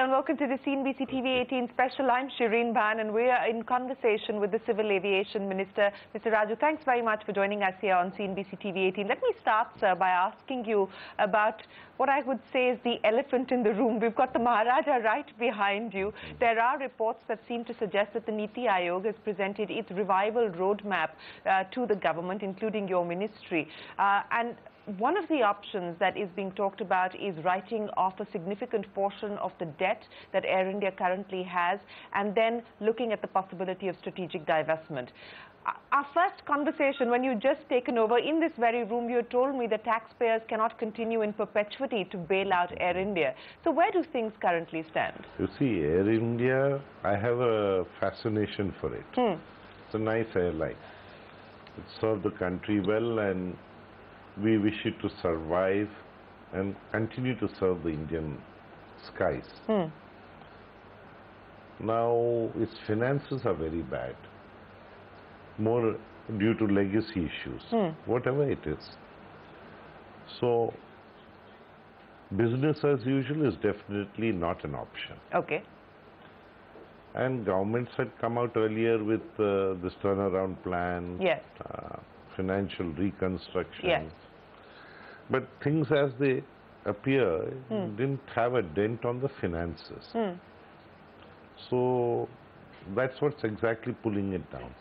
Hello and welcome to the CNBC TV 18 special. I'm Shereen, Bhan, and we are in conversation with the Civil Aviation Minister, Mr. Raju. Thanks very much for joining us here on CNBC TV 18. Let me start, sir, by asking you about what I would say is the elephant in the room. We've got the Maharaja right behind you. There are reports that seem to suggest that the NITI Aayog has presented its revival roadmap to the government, including your ministry. And one of the options that is being talked about is writing off a significant portion of the debt that Air India currently has, and then looking at the possibility of strategic divestment. Our first conversation, when you just taken over, in this very room, you told me that taxpayers cannot continue in perpetuity to bail out Air India. So where do things currently stand? You see, Air India, I have a fascination for it. It's a nice airline. It served the country well, and we wish it to survive and continue to serve the Indian skies. Now, its finances are very bad, more due to legacy issues, whatever it is. So, business as usual is definitely not an option. Okay. And governments had come out earlier with this turnaround plan, Yes. Financial reconstruction. Yes. But things as they appear didn't have a dent on the finances. So that's what's exactly pulling it down.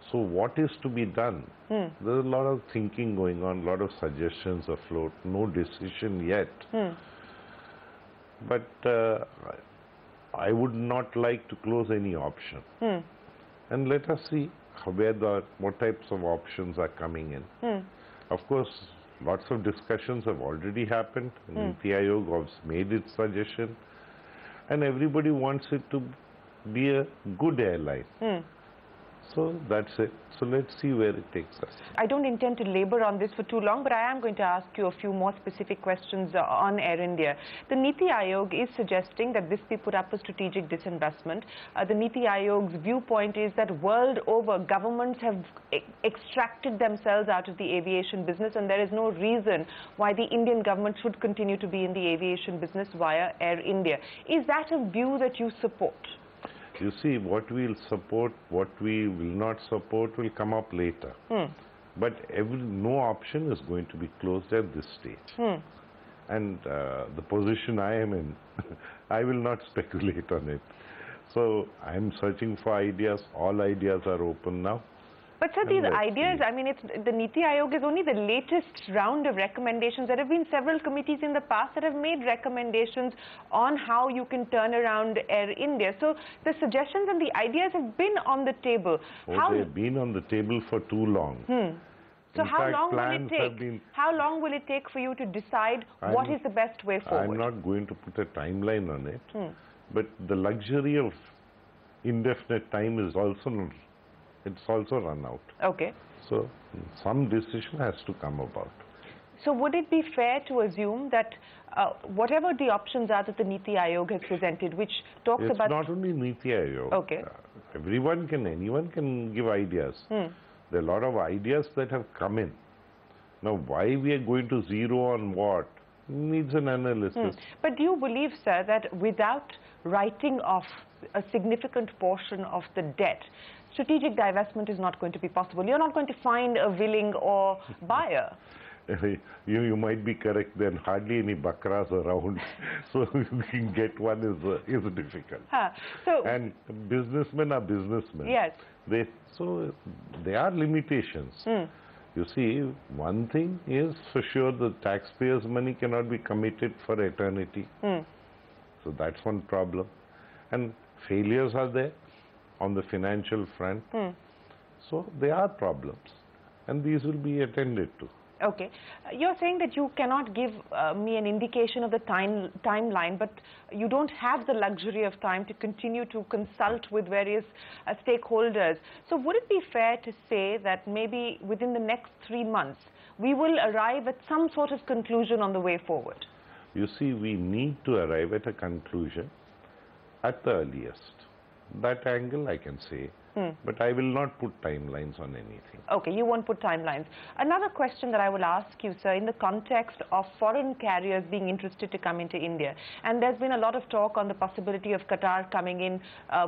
So what is to be done? There's a lot of thinking going on, a lot of suggestions afloat, no decision yet. But I would not like to close any option. And let us see what types of options are coming in. Of course, lots of discussions have already happened. NITI Aayog has made its suggestion, and everybody wants it to be a good airline. So that's it. So let's see where it takes us. I don't intend to labor on this for too long, but I am going to ask you a few more specific questions on Air India. The NITI Aayog is suggesting that this be put up for strategic disinvestment. The NITI Aayog's viewpoint is that world over, governments have extracted themselves out of the aviation business, and there is no reason why the Indian government should continue to be in the aviation business via Air India. Is that a view that you support? You see, what we'll support, what we will not support will come up later. But no option is going to be closed at this stage. And the position I am in, I will not speculate on it. So I'm searching for ideas. All ideas are open now. But sir, these ideas, I mean, the NITI Aayog is only the latest round of recommendations. There have been several committees in the past that have made recommendations on how you can turn around Air India. So the suggestions and the ideas have been on the table. They've been on the table for too long. So how long will it take? How long will it take for you to decide what is the best way forward? I'm not going to put a timeline on it. But the luxury of indefinite time is also run out. Okay. So some decision has to come about. So would it be fair to assume that whatever the options are that the NITI Aayog has presented, which talks about... It's not only NITI Aayog. Okay. Anyone can give ideas. There are a lot of ideas that have come in. Now, why we are going to zero on what needs an analysis. But do you believe, sir, that without writing off a significant portion of the debt, strategic divestment is not going to be possible? You're not going to find a willing or buyer. You might be correct. There are hardly any bakras around, so you can get one is difficult. So, and businessmen are businessmen. Yes. So there are limitations. You see, one thing is for sure, the taxpayers' money cannot be committed for eternity. So that's one problem. And failures are there on the financial front. So there are problems, and these will be attended to. Okay. You're saying that you cannot give me an indication of the timeline, but you don't have the luxury of time to continue to consult with various stakeholders. So would it be fair to say that maybe within the next 3 months, we will arrive at some sort of conclusion on the way forward? You see, we need to arrive at a conclusion at the earliest. That angle I can say. But I will not put timelines on anything. Okay, you won't put timelines. Another question that I will ask you, sir, in the context of foreign carriers being interested to come into India, and there's been a lot of talk on the possibility of Qatar coming in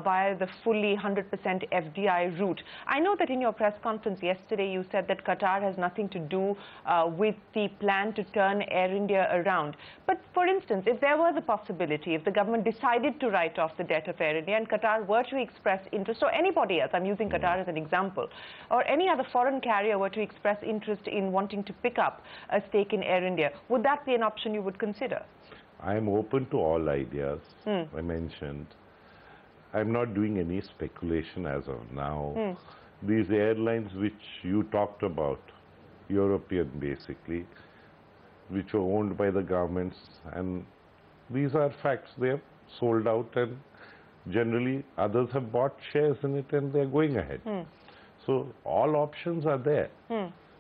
via the fully 100% FDI route. I know that in your press conference yesterday you said that Qatar has nothing to do with the plan to turn Air India around. But for instance, if there was a possibility, if the government decided to write off the debt of Air India and Qatar were to express interest, or anybody else, I'm using Qatar as an example, or any other foreign carrier were to express interest in wanting to pick up a stake in Air India, would that be an option you would consider? I'm open to all ideas I mentioned. I'm not doing any speculation as of now. These airlines which you talked about, European basically, which were owned by the governments, and these are facts. They have sold out, and generally others have bought shares in it, and they're going ahead. So all options are there.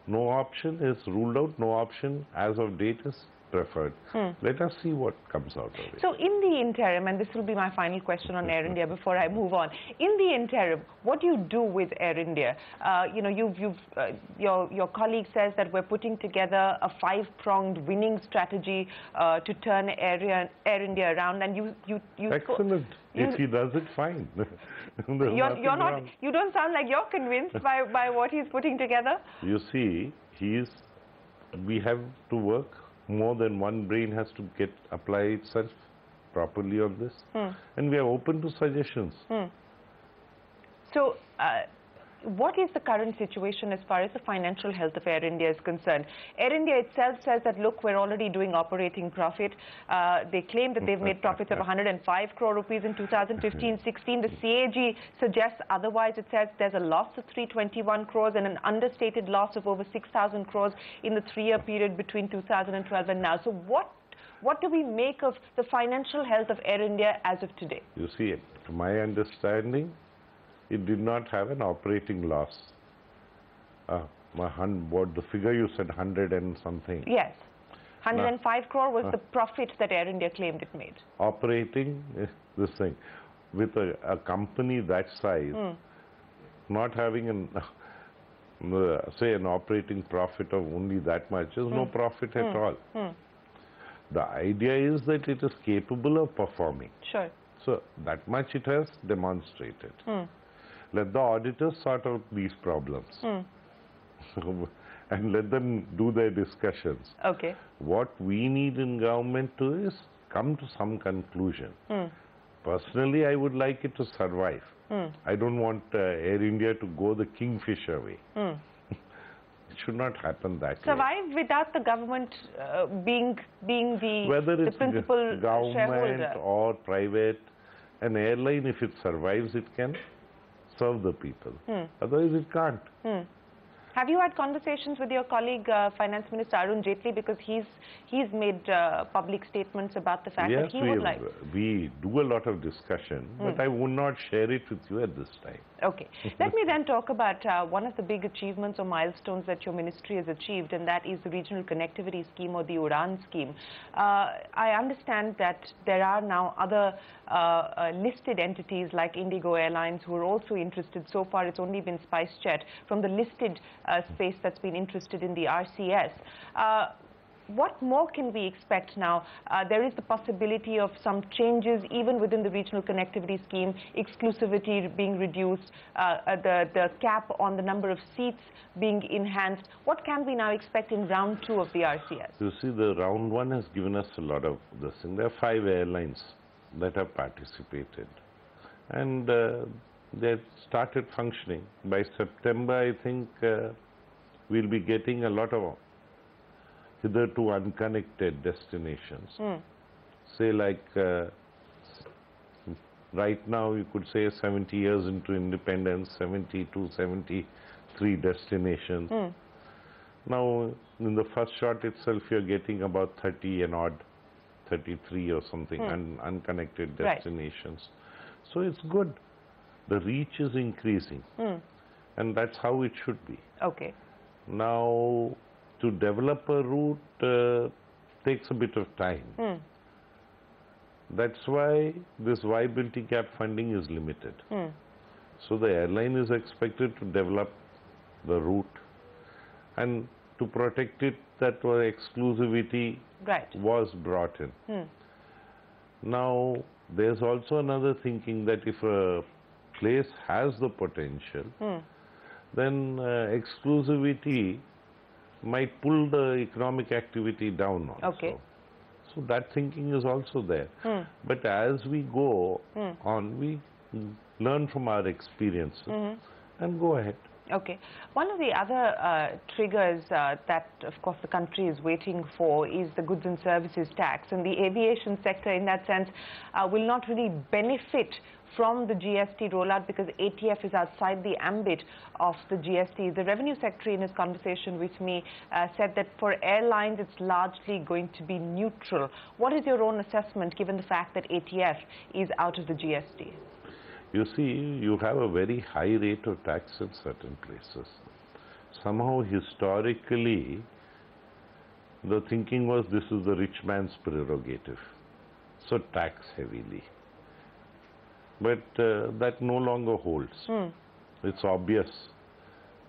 No option is ruled out. No option as of date is preferred. Let us see what comes out of it. So in the interim, and this will be my final question on Air India before I move on, in the interim, what do you do with Air India? You know, your colleague says that we're putting together a 5-pronged winning strategy to turn Air India around, and you excellent. If he does it, fine. you're not. You don't sound like you're convinced by what he's putting together. You see, we have to work. More than one brain has to apply itself properly on this, and we are open to suggestions. So, what is the current situation as far as the financial health of Air India is concerned? Air India itself says that, look, we're already doing operating profit. They claim that they've made profits of 105 crore rupees in 2015-16. The CAG suggests otherwise. It says there's a loss of 321 crores and an understated loss of over 6,000 crores in the 3-year period between 2012 and now. So what do we make of the financial health of Air India as of today? You see, to my understanding, it did not have an operating loss. What the figure you said, 100 and something. Yes. 105 crore was the profit that Air India claimed it made. Operating this thing. With a company that size, not having say an operating profit of only that much is no profit at all. The idea is that it is capable of performing. Sure. So that much it has demonstrated. Let the auditors sort out these problems and let them do their discussions. Okay. What we need in government is come to some conclusion. Personally, I would like it to survive. I don't want Air India to go the kingfisher way. It should not happen that way. Survive without the government being the Whether it's principal government shareholder or private, an airline, if it survives, it can serve the people. Otherwise, it can't. Have you had conversations with your colleague, Finance Minister Arun Jaitley, because he's made public statements about the fact that he would like... we do a lot of discussion, but I would not share it with you at this time. Okay. Let me then talk about one of the big achievements or milestones that your ministry has achieved, and that is the Regional Connectivity Scheme, or the UDAN scheme. I understand that there are now other listed entities like Indigo Airlines who are also interested. So far, it's only been SpiceJet from the listed space that's been interested in the RCS. What more can we expect now? There is the possibility of some changes even within the Regional Connectivity Scheme, exclusivity being reduced, the cap on the number of seats being enhanced. What can we now expect in round 2 of the RCS? You see, the round 1 has given us a lot of this thing. There are 5 airlines that have participated, and they started functioning. By September, I think we'll be getting a lot of hitherto unconnected destinations. Say like right now you could say 70 years into independence, 72, 73 destinations. Now in the first shot itself you're getting about 30 and odd, 33 or something unconnected destinations. Right. So it's good. The reach is increasing, and that's how it should be. Okay. Now, to develop a route takes a bit of time. That's why this viability gap funding is limited. So the airline is expected to develop the route, and to protect it, that exclusivity was brought in. Now, there's also another thinking that if a place has the potential, then exclusivity might pull the economic activity down also. Okay. So that thinking is also there. But as we go on, we learn from our experiences and go ahead. Okay. One of the other triggers that, of course, the country is waiting for is the goods and services tax. And the aviation sector, in that sense, will not really benefit from the GST rollout because ATF is outside the ambit of the GST. The Revenue Secretary, in his conversation with me, said that for airlines, it's largely going to be neutral. What is your own assessment, given the fact that ATF is out of the GST? You see, you have a very high rate of tax in certain places. Somehow, historically, the thinking was this is the rich man's prerogative, so tax heavily. But that no longer holds. It's obvious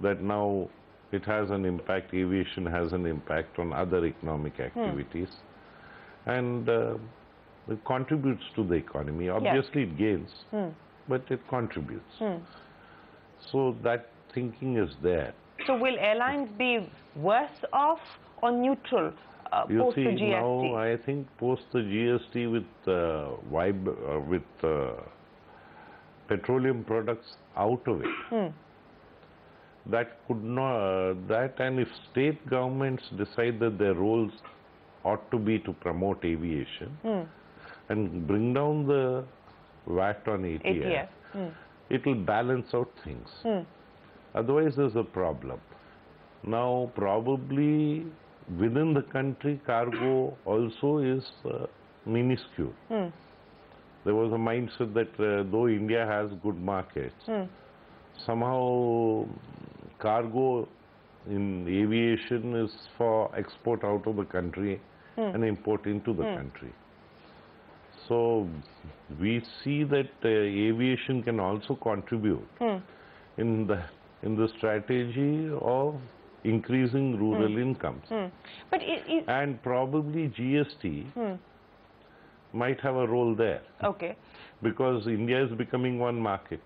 that now it has an impact, aviation has an impact on other economic activities, and it contributes to the economy. Obviously, it gains. But it contributes. So that thinking is there. So will airlines be worse off or neutral post the GST? You see, now I think post the GST with petroleum products out of it, that could not, and if state governments decide that their roles ought to be to promote aviation and bring down the VAT on ATF, it will balance out things. Otherwise, there's a problem. Now, probably within the country, cargo also is minuscule. There was a mindset that though India has good markets, somehow cargo in aviation is for export out of the country and import into the country. So we see that aviation can also contribute in the strategy of increasing rural incomes. But and probably GST might have a role there. Okay. Because India is becoming one market.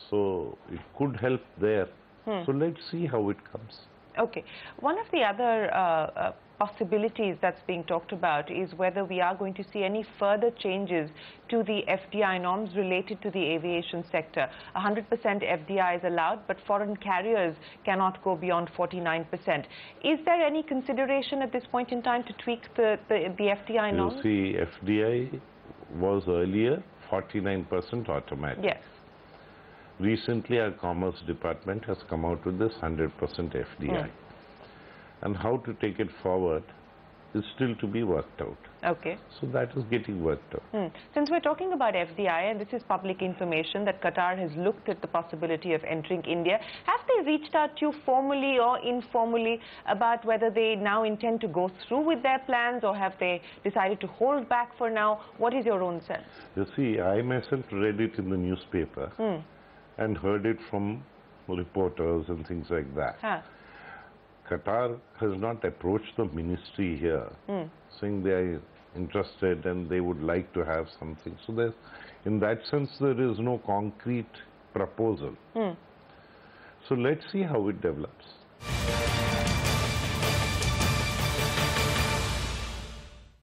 So it could help there. So let's see how it comes. Okay. One of the other possibilities that's being talked about is whether we are going to see any further changes to the FDI norms related to the aviation sector. 100% FDI is allowed, but foreign carriers cannot go beyond 49%. Is there any consideration at this point in time to tweak the FDI norms? You see, FDI was earlier 49% automatic. Yes. Recently, our Commerce Department has come out with this 100% FDI. And how to take it forward is still to be worked out. Okay. So that is getting worked out. Since we're talking about FDI, and this is public information that Qatar has looked at the possibility of entering India, have they reached out to you formally or informally about whether they now intend to go through with their plans, or have they decided to hold back for now? What is your own sense? You see, I myself read it in the newspaper and heard it from reporters and things like that. Qatar has not approached the ministry here saying they are interested and they would like to have something. So there's, in that sense, there is no concrete proposal. So let's see how it develops.